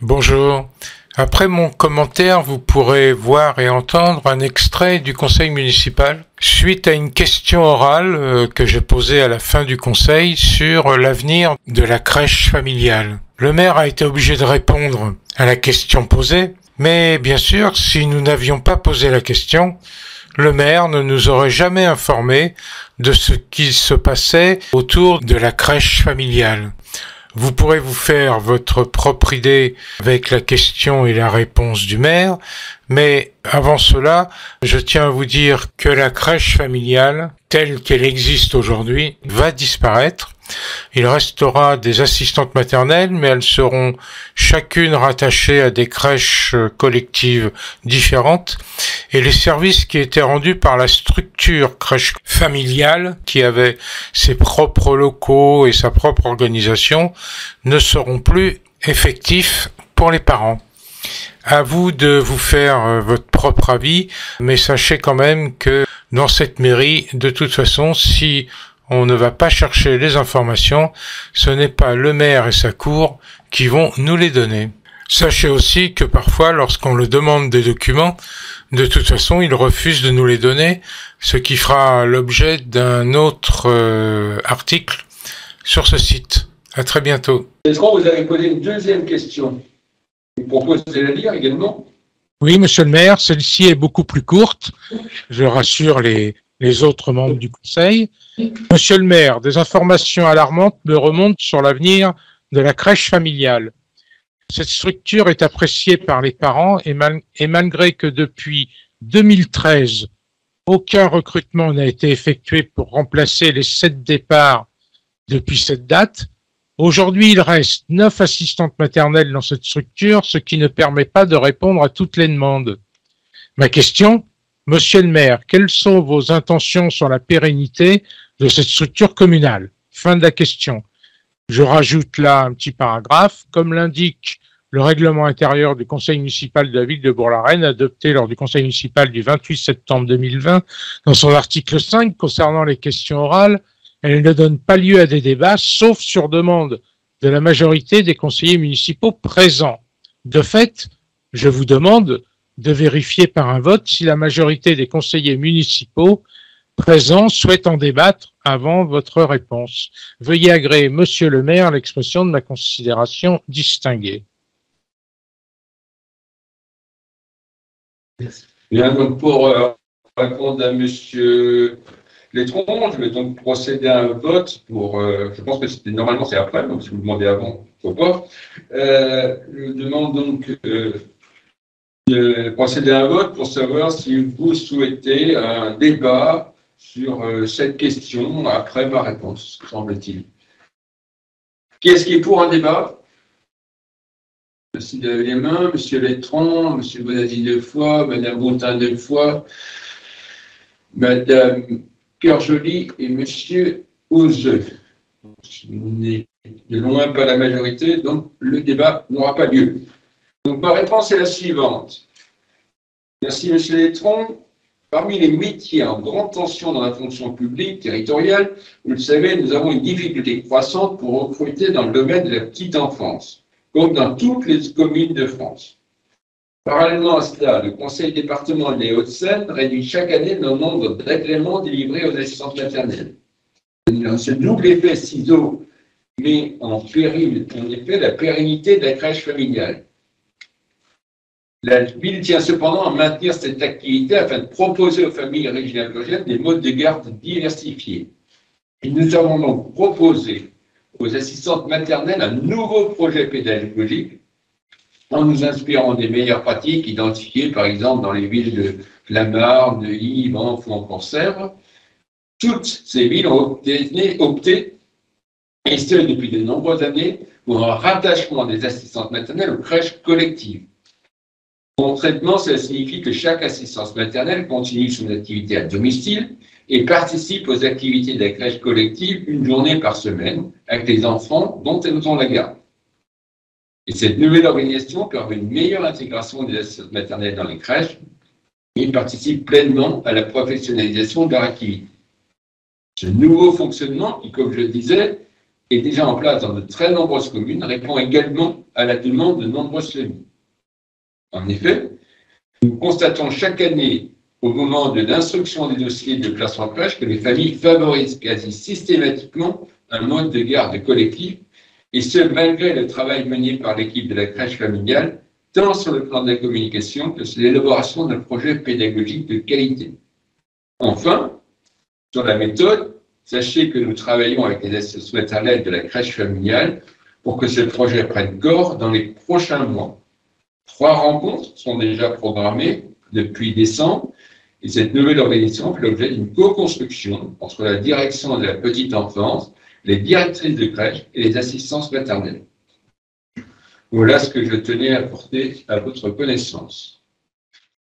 Bonjour. Après mon commentaire, vous pourrez voir et entendre un extrait du conseil municipal suite à une question orale que j'ai posée à la fin du conseil sur l'avenir de la crèche familiale. Le maire a été obligé de répondre à la question posée, mais bien sûr, si nous n'avions pas posé la question, le maire ne nous aurait jamais informé de ce qui se passait autour de la crèche familiale. Vous pourrez vous faire votre propre idée avec la question et la réponse du maire, mais avant cela, je tiens à vous dire que la crèche familiale, telle qu'elle existe aujourd'hui, va disparaître. Il restera des assistantes maternelles, mais elles seront chacune rattachées à des crèches collectives différentes, et les services qui étaient rendus par la structure crèche familiale, qui avait ses propres locaux et sa propre organisation, ne seront plus effectifs pour les parents. À vous de vous faire votre propre avis, mais sachez quand même que dans cette mairie, de toute façon, si on ne va pas chercher les informations, ce n'est pas le maire et sa cour qui vont nous les donner. Sachez aussi que parfois, lorsqu'on le demande des documents, de toute façon, il refuse de nous les donner, ce qui fera l'objet d'un autre article sur ce site. À très bientôt. Est-ce que vous avez posé une deuxième question? Je vous propose de la lire également. Oui, monsieur le maire, celle-ci est beaucoup plus courte. Je rassure les autres membres du conseil. Monsieur le maire, des informations alarmantes me remontent sur l'avenir de la crèche familiale. Cette structure est appréciée par les parents et malgré que depuis 2013, aucun recrutement n'a été effectué pour remplacer les 7 départs depuis cette date, aujourd'hui il reste 9 assistantes maternelles dans cette structure, ce qui ne permet pas de répondre à toutes les demandes. Ma question, monsieur le maire, quelles sont vos intentions sur la pérennité de cette structure communale? Fin de la question. Je rajoute là un petit paragraphe. Comme l'indique le règlement intérieur du conseil municipal de la ville de Bourg-la-Reine, adopté lors du conseil municipal du 28 septembre 2020, dans son article 5 concernant les questions orales, elle ne donne pas lieu à des débats, sauf sur demande de la majorité des conseillers municipaux présents. De fait, je vous demande de vérifier par un vote si la majorité des conseillers municipaux présents souhaitent en débattre avant votre réponse. Veuillez agréer, monsieur le maire, l'expression de ma considération distinguée. Bien, donc pour répondre à monsieur Letron, je vais donc procéder à un vote pour, je pense que c'était normalement c'est après, donc si vous demandez avant, pourquoi pas. Je demande donc de procéder à un vote pour savoir si vous souhaitez un débat sur cette question après ma réponse, semble-t-il. Qui est-ce qui est pour un débat? Merci de lever les mains. Monsieur Letron, monsieur Bonazzi 2 fois, madame Bontin 2 fois, madame Cœur-Joly et monsieur Ozeux. Ce n'est de loin pas la majorité, donc le débat n'aura pas lieu. Donc ma réponse est la suivante. Merci monsieur Letron. Parmi les métiers en grande tension dans la fonction publique territoriale, vous le savez, nous avons une difficulté croissante pour recruter dans le domaine de la petite enfance, comme dans toutes les communes de France. Parallèlement à cela, le Conseil départemental des Hauts-de-Seine réduit chaque année le nombre d'agréments délivrés aux assistantes maternelles. Ce double effet ciseau met en péril, en effet, la pérennité de la crèche familiale. La ville tient cependant à maintenir cette activité afin de proposer aux familles régionales des modes de garde diversifiés. Et nous avons donc proposé aux assistantes maternelles un nouveau projet pédagogique en nous inspirant des meilleures pratiques identifiées par exemple dans les villes de Clamart, Neuilly, Banff ou encore Sèvres. Toutes ces villes ont opté, et ce depuis de nombreuses années, pour un rattachement des assistantes maternelles aux crèches collectives. Concrètement, cela signifie que chaque assistance maternelle continue son activité à domicile et participe aux activités de la crèche collective une journée par semaine avec les enfants dont elles ont la garde. Et cette nouvelle organisation permet une meilleure intégration des assistantes maternelles dans les crèches et participe pleinement à la professionnalisation de leur activité. Ce nouveau fonctionnement, qui, comme je le disais, est déjà en place dans de très nombreuses communes, répond également à la demande de nombreuses familles. En effet, nous constatons chaque année, au moment de l'instruction des dossiers de place en crèche, que les familles favorisent quasi systématiquement un mode de garde collectif, et ce, malgré le travail mené par l'équipe de la crèche familiale, tant sur le plan de la communication que sur l'élaboration d'un projet pédagogique de qualité. Enfin, sur la méthode, sachez que nous travaillons avec les associations maternelles de la crèche familiale pour que ce projet prenne corps dans les prochains mois. 3 rencontres sont déjà programmées depuis décembre et cette nouvelle organisation fait l'objet d'une co-construction entre la direction de la petite enfance, les directrices de crèche et les assistances maternelles. Voilà ce que je tenais à porter à votre connaissance.